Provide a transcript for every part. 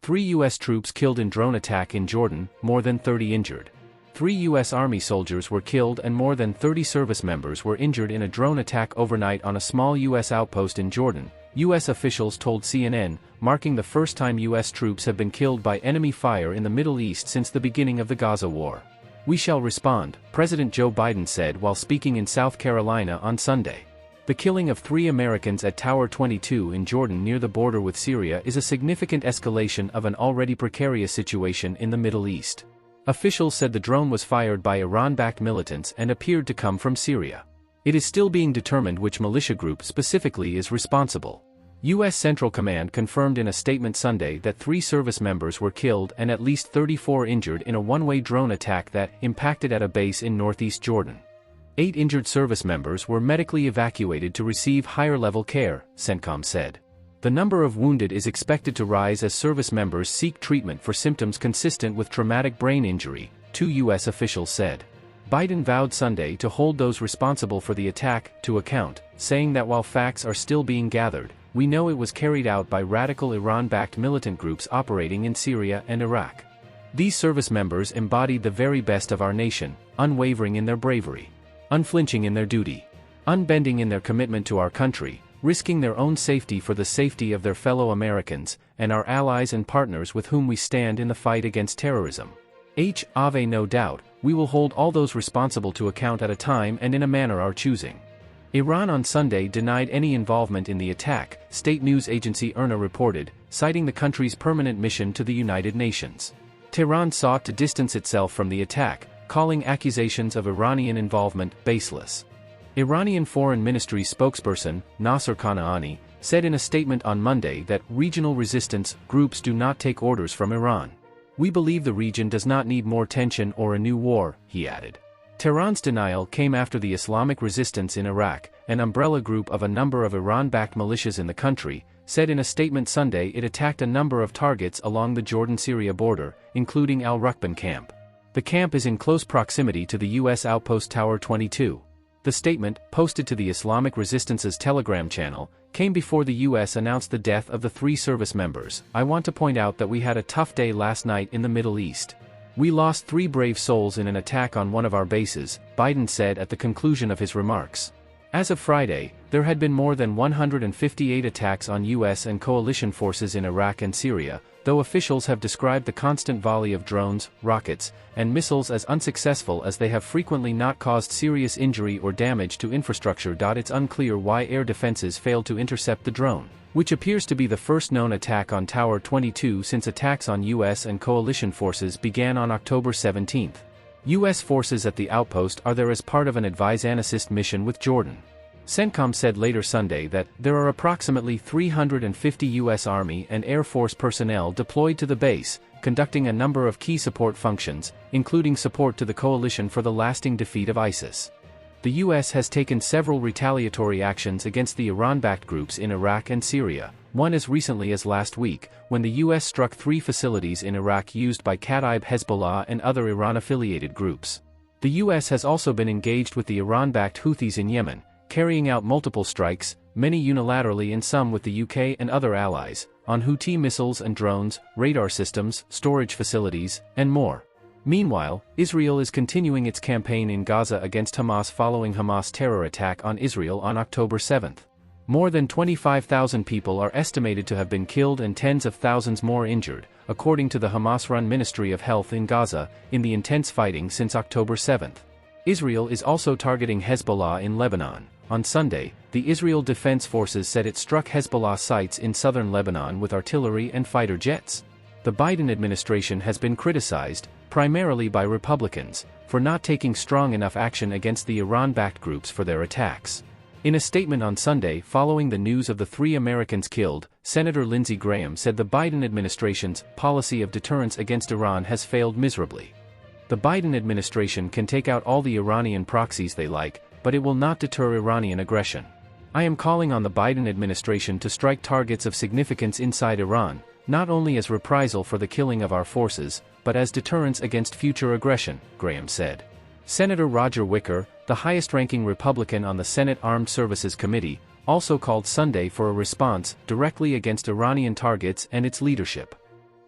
3 U.S. troops killed in drone attack in Jordan, more than 30 injured. 3 U.S. Army soldiers were killed and more than 30 service members were injured in a drone attack overnight on a small U.S. outpost in Jordan, U.S. officials told CNN, marking the first time U.S. troops have been killed by enemy fire in the Middle East since the beginning of the Gaza war. "We shall respond," President Joe Biden said while speaking in South Carolina on Sunday. The killing of 3 Americans at Tower 22 in Jordan near the border with Syria is a significant escalation of an already precarious situation in the Middle East. Officials said the drone was fired by Iran-backed militants and appeared to come from Syria. It is still being determined which militia group specifically is responsible. U.S. Central Command confirmed in a statement Sunday that 3 service members were killed and at least 34 injured in a one-way drone attack that impacted at a base in northeast Jordan. 8 injured service members were medically evacuated to receive higher-level care, CENTCOM said. The number of wounded is expected to rise as service members seek treatment for symptoms consistent with traumatic brain injury, 2 U.S. officials said. Biden vowed Sunday to hold those responsible for the attack to account, saying that while facts are still being gathered, we know it was carried out by radical Iran-backed militant groups operating in Syria and Iraq. These service members embodied the very best of our nation, unwavering in their bravery, unflinching in their duty, unbending in their commitment to our country, risking their own safety for the safety of their fellow Americans, and our allies and partners with whom we stand in the fight against terrorism. Ave no doubt, we will hold all those responsible to account at a time and in a manner our choosing. Iran on Sunday denied any involvement in the attack, state news agency IRNA reported, citing the country's permanent mission to the United Nations. Tehran sought to distance itself from the attack, calling accusations of Iranian involvement baseless. Iranian Foreign Ministry spokesperson, Nasser Kanani, said in a statement on Monday that regional resistance groups do not take orders from Iran. "We believe the region does not need more tension or a new war," he added. Tehran's denial came after the Islamic Resistance in Iraq, an umbrella group of a number of Iran-backed militias in the country, said in a statement Sunday it attacked a number of targets along the Jordan-Syria border, including Al-Rukban camp. The camp is in close proximity to the U.S. outpost Tower 22. The statement, posted to the Islamic Resistance's Telegram channel, came before the U.S. announced the death of the 3 service members. "I want to point out that we had a tough day last night in the Middle East. We lost 3 brave souls in an attack on one of our bases," Biden said at the conclusion of his remarks. As of Friday, there had been more than 158 attacks on U.S. and coalition forces in Iraq and Syria, though officials have described the constant volley of drones, rockets, and missiles as unsuccessful as they have frequently not caused serious injury or damage to infrastructure. It's unclear why air defenses failed to intercept the drone, which appears to be the first known attack on Tower 22 since attacks on U.S. and coalition forces began on October 17. U.S. forces at the outpost are there as part of an advise and assist mission with Jordan. CENTCOM said later Sunday that there are approximately 350 U.S. Army and Air Force personnel deployed to the base, conducting a number of key support functions, including support to the coalition for the lasting defeat of ISIS. The U.S. has taken several retaliatory actions against the Iran-backed groups in Iraq and Syria, one as recently as last week, when the U.S. struck 3 facilities in Iraq used by Kataib Hezbollah and other Iran-affiliated groups. The U.S. has also been engaged with the Iran-backed Houthis in Yemen, carrying out multiple strikes, many unilaterally and some with the UK and other allies, on Houthi missiles and drones, radar systems, storage facilities, and more. Meanwhile, Israel is continuing its campaign in Gaza against Hamas following Hamas' terror attack on Israel on October 7. More than 25,000 people are estimated to have been killed and tens of thousands more injured, according to the Hamas-run Ministry of Health in Gaza, in the intense fighting since October 7. Israel is also targeting Hezbollah in Lebanon. On Sunday, the Israel Defense Forces said it struck Hezbollah sites in southern Lebanon with artillery and fighter jets. The Biden administration has been criticized, primarily by Republicans, for not taking strong enough action against the Iran-backed groups for their attacks. In a statement on Sunday following the news of the 3 Americans killed, Senator Lindsey Graham said the Biden administration's policy of deterrence against Iran has failed miserably. The Biden administration can take out all the Iranian proxies they like, but it will not deter Iranian aggression. I am calling on the Biden administration to strike targets of significance inside Iran, not only as reprisal for the killing of our forces, but as deterrence against future aggression, Graham said. Senator Roger Wicker, the highest-ranking Republican on the Senate Armed Services Committee, also called Sunday for a response directly against Iranian targets and its leadership.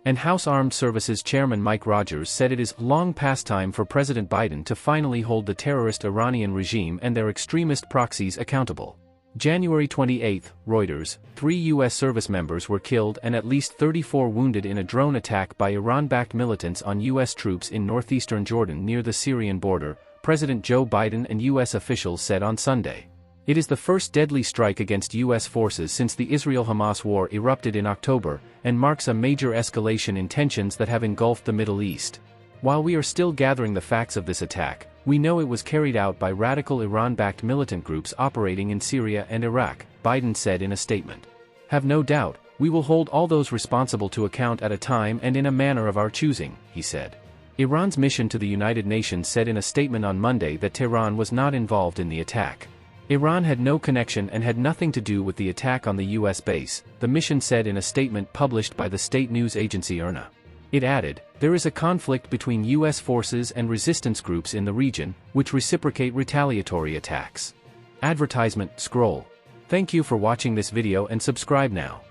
And House Armed Services Chairman Mike Rogers said it is long past time for President Biden to finally hold the terrorist Iranian regime and their extremist proxies accountable. January 28, Reuters, 3 U.S. service members were killed and at least 34 wounded in a drone attack by Iran-backed militants on U.S. troops in northeastern Jordan near the Syrian border, President Joe Biden and U.S. officials said on Sunday. It is the first deadly strike against U.S. forces since the Israel-Hamas war erupted in October, and marks a major escalation in tensions that have engulfed the Middle East. While we are still gathering the facts of this attack, we know it was carried out by radical Iran-backed militant groups operating in Syria and Iraq, Biden said in a statement. Have no doubt, we will hold all those responsible to account at a time and in a manner of our choosing, he said. Iran's mission to the United Nations said in a statement on Monday that Tehran was not involved in the attack. Iran had no connection and had nothing to do with the attack on the U.S. base, the mission said in a statement published by the state news agency IRNA. It added, there is a conflict between U.S. forces and resistance groups in the region, which reciprocate retaliatory attacks. Advertisement, scroll. Thank you for watching this video and subscribe now.